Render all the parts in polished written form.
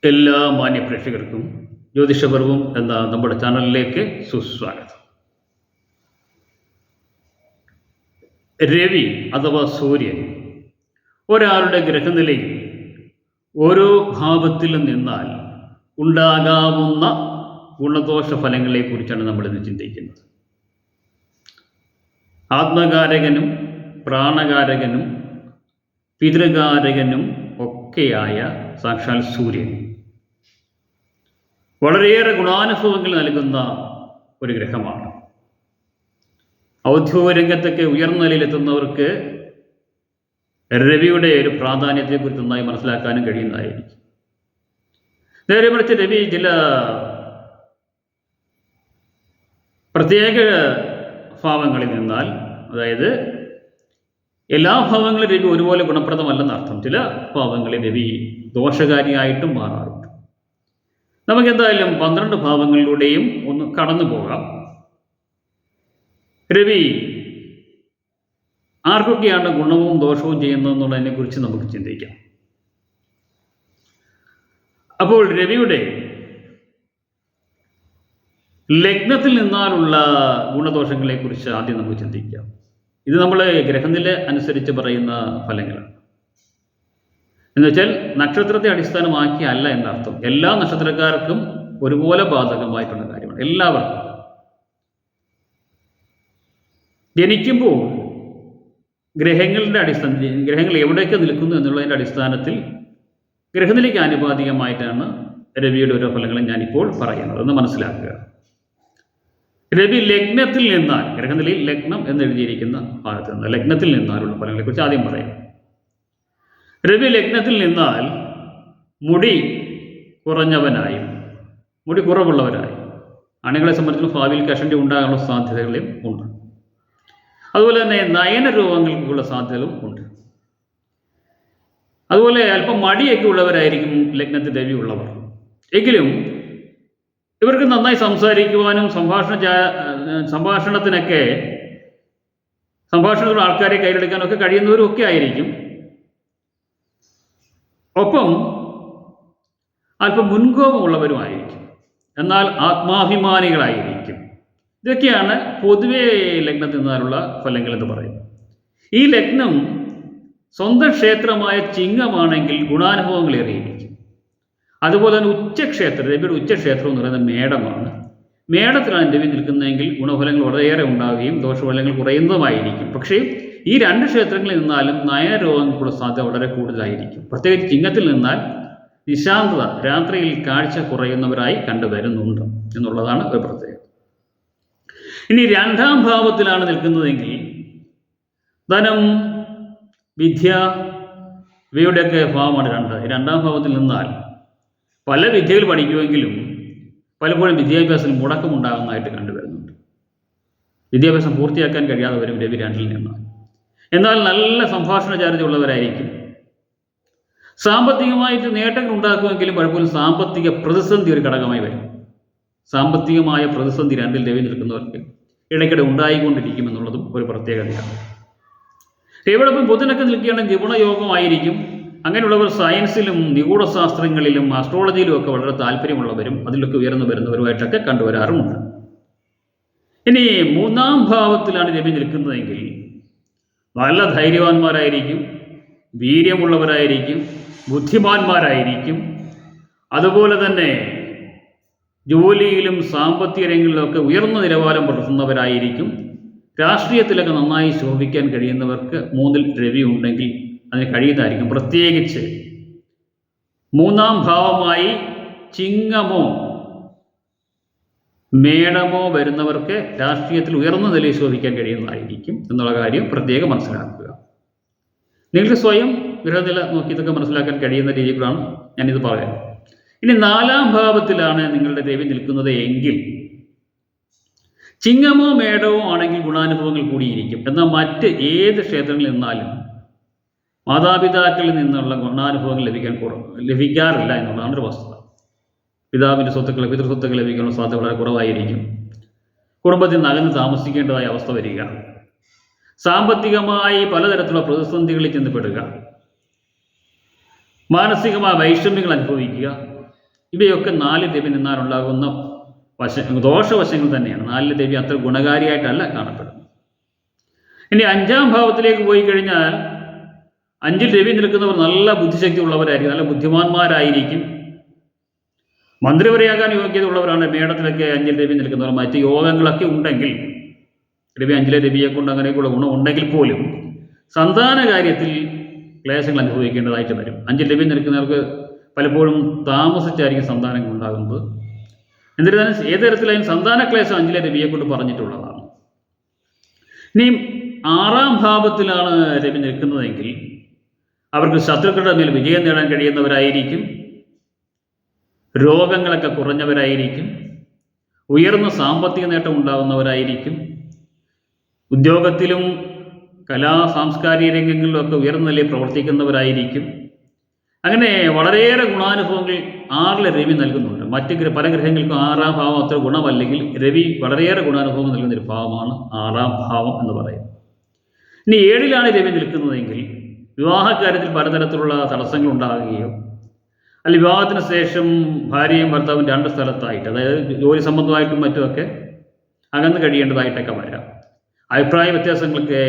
എല്ലാ മാന്യ പ്രേക്ഷകർക്കും ജ്യോതിഷപർവം എന്ന നമ്മുടെ ചാനലിലേക്ക് സുസ്വാഗതം. രവി അഥവാ സൂര്യൻ ഒരാളുടെ ഗ്രഹനിലയിൽ ഓരോ ഭാവത്തിൽ നിന്നാൽ ഉണ്ടാകാവുന്ന ഗുണദോഷ ഫലങ്ങളെക്കുറിച്ചാണ് നമ്മളിന്ന് ചിന്തിക്കുന്നത്. ആത്മകാരകനും പ്രാണകാരകനും പിതൃകാരകനും ഒക്കെയായ സാക്ഷാൽ സൂര്യൻ വളരെയേറെ ഗുണാനുഭവങ്ങൾ നൽകുന്ന ഒരു ഗ്രഹമാണ്. ഔദ്യോഗിക രംഗത്തൊക്കെ ഉയർന്ന നിലയിലെത്തുന്നവർക്ക് രവിയുടെ ഒരു പ്രാധാന്യത്തെക്കുറിച്ച് നന്നായി മനസ്സിലാക്കാനും കഴിയുന്നതായിരിക്കും. നേരെ മറിച്ച് രവി ചില പ്രത്യേക ഭാവങ്ങളിൽ നിന്നാൽ, അതായത് എല്ലാ ഭാവങ്ങളും രവി ഒരുപോലെ ഗുണപ്രദമല്ലെന്നർത്ഥം. ചില ഭാവങ്ങളിൽ രവി ദോഷകാരിയായിട്ടും മാറാറുണ്ട്. നമുക്കെന്തായാലും 12 ഭാവങ്ങളിലൂടെയും ഒന്ന് കടന്നു പോകാം. രവി ആർക്കൊക്കെയാണ് ഗുണവും ദോഷവും ചെയ്യുന്നതെന്നുള്ളതിനെ കുറിച്ച് നമുക്ക് ചിന്തിക്കാം. അപ്പോൾ രവിയുടെ ലഗ്നത്തിൽ നിന്നാലുള്ള ഗുണദോഷങ്ങളെ കുറിച്ച് ആദ്യം നമുക്ക് ചിന്തിക്കാം. ഇത് നമ്മൾ ഗ്രഹനില അനുസരിച്ച് പറയുന്ന ഫലങ്ങളാണ്. എന്നുവെച്ചാൽ നക്ഷത്രത്തെ അടിസ്ഥാനമാക്കി അല്ല എന്നർത്ഥം. എല്ലാ നക്ഷത്രക്കാർക്കും ഒരുപോലെ ബാധകമായിട്ടുള്ള കാര്യമാണ്. എല്ലാവർക്കും ജനിക്കുമ്പോൾ ഗ്രഹങ്ങൾ എവിടെയൊക്കെ നിൽക്കുന്നു എന്നുള്ളതിൻ്റെ അടിസ്ഥാനത്തിൽ ഗ്രഹനിലയ്ക്ക് ആനുപാതികമായിട്ടാണ് രവിയുടെ ഓരോ ഫലങ്ങളും ഞാനിപ്പോൾ പറയുന്നത്. എന്ന് മനസ്സിലാക്കുക. രവി ലഗ്നത്തിൽ നിന്നാൽ, ഗ്രഹനിലയിൽ ലഗ്നം എന്നെഴുതിയിരിക്കുന്ന ഭാഗത്ത് നിന്ന് ലഗ്നത്തിൽ നിന്നാലുള്ള ഫലങ്ങളെക്കുറിച്ച് ആദ്യം പറയാം. രവി ലഗ്നത്തിൽ നിന്നാൽ മുടി കുറഞ്ഞവനായും മുടി കുറവുള്ളവരായും ആണുങ്ങളെ സംബന്ധിച്ച് ഭാവിയിൽ കഷണ്ടി ഉണ്ടാകാനുള്ള സാധ്യതകളും ഉണ്ട്. അതുപോലെ തന്നെ നയന രോഗങ്ങൾക്കുള്ള സാധ്യതകളും ഉണ്ട്. അതുപോലെ അല്പം മടിയൊക്കെ ഉള്ളവരായിരിക്കും ലഗ്നത്തിൽ രവി ഉള്ളവർ. എങ്കിലും ഇവർക്ക് നന്നായി സംസാരിക്കുവാനും സംഭാഷണത്തിലുള്ള ആൾക്കാരെ കയ്യിലെടുക്കാനും ഒക്കെ കഴിയുന്നവരും ഒക്കെ ആയിരിക്കും. ഒപ്പം അല്പം മുൻകോപമുള്ളവരുമായിരിക്കും. എന്നാൽ ആത്മാഭിമാനികളായിരിക്കും. ഇതൊക്കെയാണ് പൊതുവേ ലഗ്നത്തിൽ നിന്നുള്ള ഫലങ്ങൾ എന്ന് പറയുന്നത്. ഈ ലഗ്നം സ്വന്തം ക്ഷേത്രമായ ചിങ്ങമാണെങ്കിൽ ഗുണാനുഭവങ്ങൾ ഏറിയിരിക്കും. അതുപോലെ തന്നെ ഉച്ചക്ഷേത്രം, രവിയുടെ ഉച്ചക്ഷേത്രം എന്ന് പറയുന്നത് മേടമാണ്. മേടത്തിലാണ് രവി നിൽക്കുന്നതെങ്കിൽ ഗുണഫലങ്ങൾ വളരെയേറെ ഉണ്ടാവുകയും ദോഷഫലങ്ങൾ കുറയുന്നതുമായിരിക്കും. പക്ഷേ ഈ 2 ക്ഷേത്രങ്ങളിൽ നിന്നാലും നയന രോഗങ്ങൾക്കുള്ള സാധ്യത വളരെ കൂടുതലായിരിക്കും. പ്രത്യേകിച്ച് ചിങ്ങത്തിൽ നിന്നാൽ നിശാന്തത, രാത്രിയിൽ കാഴ്ച കുറയുന്നവരായി കണ്ടുവരുന്നുണ്ട് എന്നുള്ളതാണ് ഒരു പ്രത്യേകത. ഇനി 2ാം ഭാവത്തിലാണ് നിൽക്കുന്നതെങ്കിൽ ധനം, വിദ്യ, ഇവയുടെയൊക്കെ ഭാവമാണ് 2. 2ാം ഭാവത്തിൽ നിന്നാൽ പല വിദ്യകൾ പഠിക്കുമെങ്കിലും പലപ്പോഴും വിദ്യാഭ്യാസത്തിൽ മുടക്കമുണ്ടാകുന്നതായിട്ട് കണ്ടുവരുന്നുണ്ട്. വിദ്യാഭ്യാസം പൂർത്തിയാക്കാൻ കഴിയാതെ വരും രവി 2ൽ നിന്നാൽ. എന്നാൽ നല്ല സംഭാഷണചാരിതയുള്ളവരായിരിക്കും. സാമ്പത്തികമായിട്ട് നേട്ടങ്ങൾ ഉണ്ടാക്കുമെങ്കിലും പലപ്പോഴും സാമ്പത്തിക പ്രതിസന്ധി ഒരു ഘടകമായി വരും. സാമ്പത്തികമായ പ്രതിസന്ധി 2ൽ രവി നിൽക്കുന്നവർക്ക് ഇടയ്ക്കിടെ ഉണ്ടായിക്കൊണ്ടിരിക്കുമെന്നുള്ളതും ഒരു പ്രത്യേകതയാണ്. രവിയോടൊപ്പം ബുധനൊക്കെ നിൽക്കുകയാണെങ്കിൽ ഗുണയോഗമായിരിക്കും. അങ്ങനെയുള്ളവർ സയൻസിലും നിഗൂഢശാസ്ത്രങ്ങളിലും ആസ്ട്രോളജിയിലും ഒക്കെ വളരെ താല്പര്യമുള്ളവരും അതിലൊക്കെ ഉയർന്നു വരുന്നവരുമായിട്ടൊക്കെ കണ്ടുവരാറുമുണ്ട്. ഇനി 3ാം ഭാവത്തിലാണ് രവി നിൽക്കുന്നതെങ്കിൽ നല്ല ധൈര്യവാന്മാരായിരിക്കും, വീര്യമുള്ളവരായിരിക്കും, ബുദ്ധിമാന്മാരായിരിക്കും. അതുപോലെ തന്നെ ജോലിയിലും സാമ്പത്തിക രംഗങ്ങളിലൊക്കെ ഉയർന്ന നിലവാരം പുലർത്തുന്നവരായിരിക്കും. രാഷ്ട്രീയത്തിലൊക്കെ നന്നായി ശോഭിക്കാൻ കഴിയുന്നവർക്ക് 3ൽ രവി ഉണ്ടെങ്കിൽ അതിന് കഴിയുന്നതായിരിക്കും. പ്രത്യേകിച്ച് 3ാം ഭാവമായി ചിങ്ങമോ മേടമോ വരുന്നവർക്ക് രാഷ്ട്രീയത്തിൽ ഉയർന്ന നിലയിൽ ശോഭിക്കാൻ കഴിയുന്നതായിരിക്കും എന്നുള്ള കാര്യം പ്രത്യേകം മനസ്സിലാക്കുക. നിങ്ങൾക്ക് സ്വയം ഗ്രഹനില നോക്കി ഇതൊക്കെ മനസ്സിലാക്കാൻ കഴിയുന്ന രീതിയിലാണ് ഞാനിത് പറയാം. ഇനി 4ാം ഭാവത്തിലാണ് നിങ്ങളുടെ രവി നിൽക്കുന്നത് എങ്കിൽ ചിങ്ങമോ മേടമോ ആണെങ്കിൽ ഗുണാനുഭവങ്ങൾ കൂടിയിരിക്കും. എന്നാൽ മറ്റ് ഏത് ക്ഷേത്രങ്ങളിൽ നിന്നാലും മാതാപിതാക്കളിൽ നിന്നുള്ള ഗുണാനുഭവങ്ങൾ ലഭിക്കാറില്ല എന്നുള്ളതാണ് ഒരു വസ്തുത. പിതാവിൻ്റെ സ്വത്തുക്കൾ, പിതൃസ്വത്തുക്കൾ ലഭിക്കാനുള്ള സാധ്യത വളരെ കുറവായിരിക്കും. കുടുംബത്തിൽ നിന്ന് അകന്ന് താമസിക്കേണ്ടതായ അവസ്ഥ വരിക, സാമ്പത്തികമായി പലതരത്തിലുള്ള പ്രതിസന്ധികളിൽ ചെന്നപ്പെടുക, മാനസികമായ വൈഷമ്യങ്ങൾ അനുഭവിക്കുക, ഇവയൊക്കെ 4 രവി നിന്നാലുണ്ടാകുന്ന ദോഷവശങ്ങൾ തന്നെയാണ്. 4 രവി അത്ര ഗുണകാരിയായിട്ടല്ല കാണപ്പെടുന്നത്. ഇനി 5-ാം ഭാവത്തിലേക്ക് പോയി കഴിഞ്ഞാൽ 5-ൽ രവി നിൽക്കുന്നവർ നല്ല ബുദ്ധിശക്തി ഉള്ളവരായിരിക്കും, നല്ല ബുദ്ധിമാന്മാരായിരിക്കും, മന്ത്രിവരെയാകാൻ യോഗ്യത ഉള്ളവരാണ്. മേടത്തിലൊക്കെ 5-ൽ രവി നിൽക്കുന്നവർ. മറ്റ് യോഗങ്ങളൊക്കെ ഉണ്ടെങ്കിൽ രവി 5-ലെ രവിയെ കൊണ്ട് അങ്ങനെയൊക്കെയുള്ള ഗുണം ഉണ്ടെങ്കിൽ പോലും സന്താന കാര്യത്തിൽ ക്ലേശങ്ങൾ അനുഭവിക്കേണ്ടതായിട്ട് വരും. 5-ൽ രവി നിൽക്കുന്നവർക്ക് പലപ്പോഴും താമസിച്ചായിരിക്കും സന്താനങ്ങൾ ഉണ്ടാകുന്നത്. എന്നിരുന്നാലും ഏത് തരത്തിലായാലും സന്താന ക്ലേശം 5-ലെ രവിയെ കൊണ്ട് പറഞ്ഞിട്ടുള്ളതാണ്. ഇനി 6-ാം ഭാവത്തിലാണ് രവി നിൽക്കുന്നതെങ്കിൽ അവർക്ക് ശത്രുക്കളുടെ മേൽ വിജയം നേടാൻ കഴിയുന്നവരായിരിക്കും, രോഗങ്ങളൊക്കെ കുറഞ്ഞവരായിരിക്കും, ഉയർന്ന സാമ്പത്തിക നേട്ടം ഉണ്ടാകുന്നവരായിരിക്കും, ഉദ്യോഗത്തിലും സാംസ്കാരിക രംഗങ്ങളിലുമൊക്കെ ഉയർന്ന നിലയിൽ പ്രവർത്തിക്കുന്നവരായിരിക്കും. അങ്ങനെ വളരെയേറെ ഗുണാനുഭവങ്ങൾ 6-ലെ രവി നൽകുന്നുണ്ട്. മറ്റ് പല ഗ്രഹങ്ങൾക്കും 6-ാം ഭാവം അത്ര ഗുണമല്ലെങ്കിൽ രവി വളരെയേറെ ഗുണാനുഭവം നൽകുന്നൊരു ഭാവമാണ് 6-ാം ഭാവം എന്ന് പറയുന്നത്. ഇനി 7-ലാണ് രവി നിൽക്കുന്നതെങ്കിൽ വിവാഹകാര്യത്തിൽ പലതരത്തിലുള്ള തടസ്സങ്ങൾ ഉണ്ടാകുകയോ അല്ലെങ്കിൽ വിവാഹത്തിന് ശേഷം ഭാര്യയും ഭർത്താവും 2 സ്ഥലത്തായിട്ട്, അതായത് ജോലി സംബന്ധമായിട്ടും മറ്റുമൊക്കെ അകന്ന് കഴിയേണ്ടതായിട്ടൊക്കെ വരാം. അഭിപ്രായ വ്യത്യാസങ്ങളൊക്കെ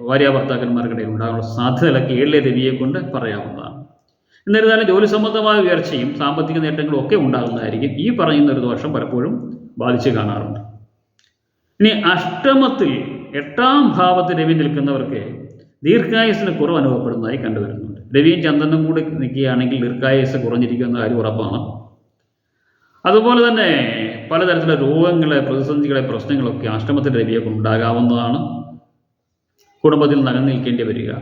ഭാര്യ ഭർത്താക്കന്മാർക്കിടയിൽ ഉണ്ടാകാനുള്ള സാധ്യതകളൊക്കെ 7-ലെ രവിയെ കൊണ്ട് പറയാവുന്നതാണ്. എന്നിരുന്നാലും ജോലി സംബന്ധമായ ഉയർച്ചയും സാമ്പത്തിക നേട്ടങ്ങളും ഒക്കെ ഉണ്ടാകുന്നതായിരിക്കും. ഈ പറയുന്ന ഒരു ദോഷം പലപ്പോഴും ബാധിച്ച് കാണാറുണ്ട്. ഇനി അഷ്ടമത്തിൽ 8-ാം ഭാവത്തിൽ രവി നിൽക്കുന്നവർക്ക് ദീർഘായുസ്സിന് കുറവ് അനുഭവപ്പെടുന്നതായി കണ്ടുവരുന്നുണ്ട്. രവിയും ചന്ദ്രനും കൂടി നിൽക്കുകയാണെങ്കിൽ ദീർഘായുസ് കുറഞ്ഞിരിക്കുന്ന കാര്യം ഉറപ്പാണ്. അതുപോലെ തന്നെ പലതരത്തിലുള്ള രോഗങ്ങളെ, പ്രതിസന്ധികളെ, പ്രശ്നങ്ങളൊക്കെ അഷ്ടമത്തിൽ രവിയൊക്കെ ഉണ്ടാകാവുന്നതാണ്. കുടുംബത്തിൽ നകന്നു നിൽക്കേണ്ടി വരിക,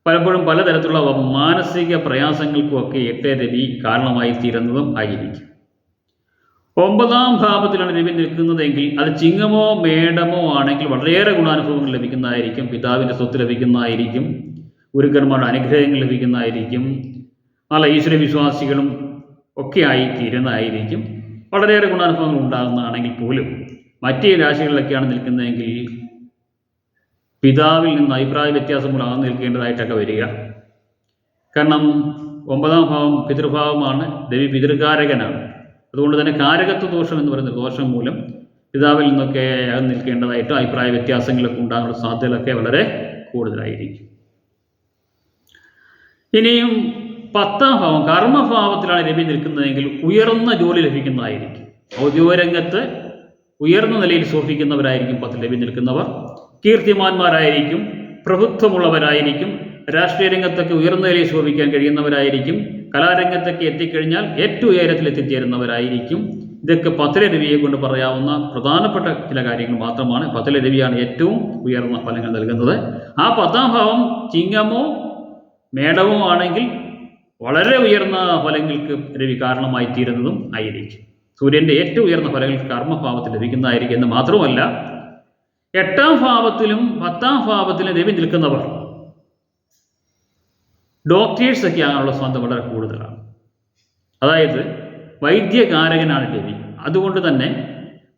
പലപ്പോഴും പലതരത്തിലുള്ള മാനസിക പ്രയാസങ്ങൾക്കുമൊക്കെ 8 രവി കാരണമായി തീരുന്നതും ആയിരിക്കും. 9-ാം ഭാവത്തിലാണ് രവി നിൽക്കുന്നതെങ്കിൽ അത് ചിങ്ങമോ മേടമോ ആണെങ്കിൽ വളരെയേറെ ഗുണാനുഭവങ്ങൾ ലഭിക്കുന്നതായിരിക്കും. പിതാവിൻ്റെ സ്വത്ത് ലഭിക്കുന്നതായിരിക്കും, ഗുരുക്കന്മാരുടെ അനുഗ്രഹങ്ങൾ ലഭിക്കുന്നതായിരിക്കും, നല്ല ഈശ്വരവിശ്വാസികളും ഒക്കെ ആയി തീരുന്നതായിരിക്കും. വളരെയേറെ ഗുണാനുഭവങ്ങൾ ഉണ്ടാകുന്നതാണെങ്കിൽ പോലും മറ്റേ രാശികളിലൊക്കെയാണ് നിൽക്കുന്നതെങ്കിൽ പിതാവിൽ നിന്ന് അഭിപ്രായ വ്യത്യാസം മൂലം അകന്നു നിൽക്കേണ്ടതായിട്ടൊക്കെ വരിക. കാരണം 9-ാം ഭാവം പിതൃഭാവമാണ്, രവി പിതൃകാരകനാണ്. അതുകൊണ്ട് തന്നെ കാരകത്വ ദോഷം എന്ന് പറയുന്ന ദോഷം മൂലം പിതാവിൽ നിന്നൊക്കെ അകന്നു നിൽക്കേണ്ടതായിട്ട് അഭിപ്രായ വ്യത്യാസങ്ങളൊക്കെ ഉണ്ടാകാനുള്ള സാധ്യതകളൊക്കെ വളരെ കൂടുതലായിരിക്കും. ഇനിയും 10-ാം ഭാവം കർമ്മഭാവത്തിലാണ് രവി നിൽക്കുന്നതെങ്കിൽ ഉയർന്ന ജോലി ലഭിക്കുന്നതായിരിക്കും. ഔദ്യോഗിക രംഗത്ത് ഉയർന്ന നിലയിൽ ശോഭിക്കുന്നവരായിരിക്കും 10-ൽ രവി നിൽക്കുന്നവർ. കീർത്തിമാന്മാരായിരിക്കും, പ്രഭുത്വമുള്ളവരായിരിക്കും, രാഷ്ട്രീയ രംഗത്തൊക്കെ ഉയർന്ന നിലയിൽ ശോഭിക്കാൻ കഴിയുന്നവരായിരിക്കും, കലാരംഗത്തൊക്കെ എത്തിക്കഴിഞ്ഞാൽ ഏറ്റവും ഉയരത്തിൽ എത്തിച്ചേരുന്നവരായിരിക്കും. ഇതൊക്കെ 10-ലെ രവിയെ കൊണ്ട് പറയാവുന്ന പ്രധാനപ്പെട്ട ചില കാര്യങ്ങൾ മാത്രമാണ്. 10-ലെ രവിയാണ് ഏറ്റവും ഉയർന്ന ഫലങ്ങൾ നൽകുന്നത്. ആ 10-ാം ഭാവം ചിങ്ങമോ മേടമോ ആണെങ്കിൽ വളരെ ഉയർന്ന ഫലങ്ങൾക്ക് രവി കാരണമായി തീരുന്നതും ആയിരിക്കും. സൂര്യൻ്റെ ഏറ്റവും ഉയർന്ന ഫലങ്ങൾ കർമ്മഭാവത്തിൽ ലഭിക്കുന്നതായിരിക്കും. എന്ന് മാത്രമല്ല 8-ാം ഭാവത്തിലും 10-ാം ഭാവത്തിലും രവി നിൽക്കുന്നവർ ഡോക്ടേഴ്സൊക്കെ ആകാനുള്ള സാധ്യത വളരെ കൂടുതലാണ്. അതായത് വൈദ്യകാരകനാണ് രവി. അതുകൊണ്ട് തന്നെ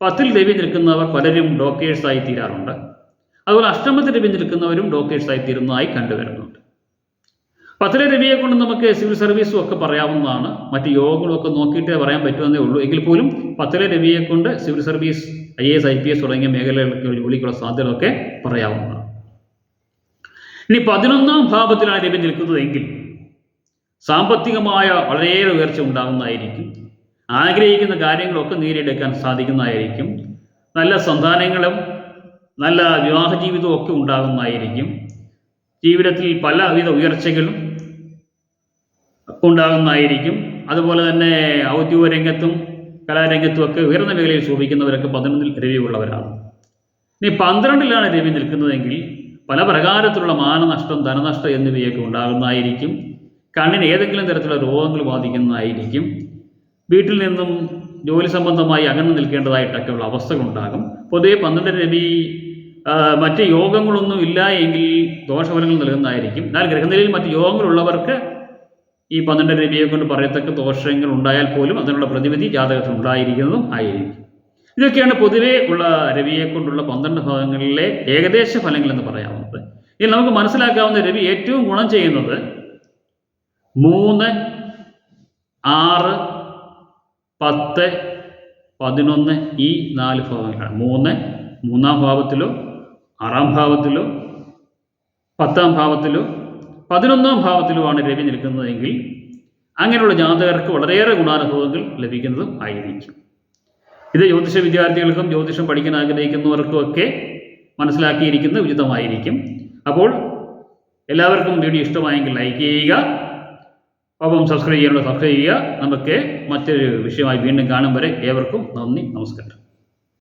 10-ൽ രവി നിൽക്കുന്നവർ പലരും ഡോക്ടേഴ്സായി തീരാറുണ്ട്. അതുപോലെ അഷ്ടമത്തിൽ രവി നിൽക്കുന്നവരും ഡോക്ടേഴ്സായി തീരുന്നതായി കണ്ടുവരുന്നുണ്ട്. 10-ലെ രവിയെ കൊണ്ട് നമുക്ക് സിവിൽ സർവീസും ഒക്കെ പറയാവുന്നതാണ്. മറ്റ് യോഗങ്ങളും ഒക്കെ നോക്കിയിട്ടേ പറയാൻ പറ്റുമെന്നേ ഉള്ളൂ. എങ്കിൽ പോലും 10-ലെ രവിയെ കൊണ്ട് സിവിൽ സർവീസ്, IAS, IPS തുടങ്ങിയ മേഖലകളിലൊക്കെ ജോലിക്കുള്ള സാധ്യതകളൊക്കെ പറയാവുന്നതാണ്. ഇനി 11-ാം ഭാവത്തിലാണ് രവി നിൽക്കുന്നതെങ്കിൽ സാമ്പത്തികമായ വളരെയേറെ ഉയർച്ച ഉണ്ടാകുന്നതായിരിക്കും. ആഗ്രഹിക്കുന്ന കാര്യങ്ങളൊക്കെ നേടിയെടുക്കാൻ സാധിക്കുന്നതായിരിക്കും. നല്ല സന്താനങ്ങളും നല്ല വിവാഹ ജീവിതവും ഒക്കെ ഉണ്ടാകുന്നതായിരിക്കും. ജീവിതത്തിൽ പലവിധ ഉയർച്ചകളും ഉണ്ടാകുന്നതായിരിക്കും. അതുപോലെ തന്നെ ഔദ്യോഗിക രംഗത്തും കലാരംഗത്തും ഒക്കെ ഉയർന്ന മേഖലയിൽ ശോഭിക്കുന്നവരൊക്കെ 11-ൽ രവി ഉള്ളവരാണ്. ഇനി 12-ലാണ് രവി നിൽക്കുന്നതെങ്കിൽ പല പ്രകാരത്തിലുള്ള മാനനഷ്ടം, ധനനഷ്ടം എന്നിവയൊക്കെ ഉണ്ടാകുന്നതായിരിക്കും. കണ്ണിന് ഏതെങ്കിലും തരത്തിലുള്ള രോഗങ്ങൾ ബാധിക്കുന്നതായിരിക്കും. വീട്ടിൽ നിന്നും ജോലി സംബന്ധമായി അകന്നു നിൽക്കേണ്ടതായിട്ടൊക്കെയുള്ള അവസ്ഥകളുണ്ടാകും. പൊതുവെ 12 രവി മറ്റ് യോഗങ്ങളൊന്നും ഇല്ല എങ്കിൽ ദോഷഫലങ്ങൾ നൽകുന്നതായിരിക്കും. എന്നാൽ ഗ്രഹനിലയിൽ മറ്റ് യോഗങ്ങളുള്ളവർക്ക് ഈ 12 രവിയെ കൊണ്ട് പറയത്തക്ക ദോഷങ്ങൾ ഉണ്ടായാൽ പോലും അതിനുള്ള പ്രതിവിധി ജാതകത്തിൽ ഉണ്ടായിരിക്കുന്നതും ആയിരിക്കും. ഇതൊക്കെയാണ് പൊതുവേ ഉള്ള രവിയെ കൊണ്ടുള്ള 12 ഭാവങ്ങളിലെ ഏകദേശ ഫലങ്ങൾ എന്ന് പറയാവുന്നത്. ഇനി നമുക്ക് മനസ്സിലാക്കാവുന്ന രവി ഏറ്റവും ഗുണം ചെയ്യുന്നത് 3, 6, 10, 11 ഈ 4 ഭാവങ്ങളാണ്. 3 മൂന്നാം ഭാവത്തിലോ 6-ാം ഭാവത്തിലോ 10-ാം ഭാവത്തിലോ 11-ാം ഭാവത്തിലോ ആണ് രവി നിൽക്കുന്നതെങ്കിൽ അങ്ങനെയുള്ള ജാതകർക്ക് വളരെയേറെ ഗുണാനുഭവങ്ങൾ ലഭിക്കുന്നതും ആയിരിക്കും. ഇത് ജ്യോതിഷ വിദ്യാർത്ഥികൾക്കും ജ്യോതിഷം പഠിക്കാൻ ആഗ്രഹിക്കുന്നവർക്കും ഒക്കെ മനസ്സിലാക്കിയിരിക്കുന്നത് ഉചിതമായിരിക്കും. അപ്പോൾ എല്ലാവർക്കും വീഡിയോ ഇഷ്ടമായെങ്കിൽ ലൈക്ക് ചെയ്യുക, ഒപ്പം സബ്സ്ക്രൈബ് ചെയ്യുക. നമുക്ക് മറ്റൊരു വിഷയമായി വീണ്ടും കാണും വരെ ഏവർക്കും നന്ദി, നമസ്കാരം.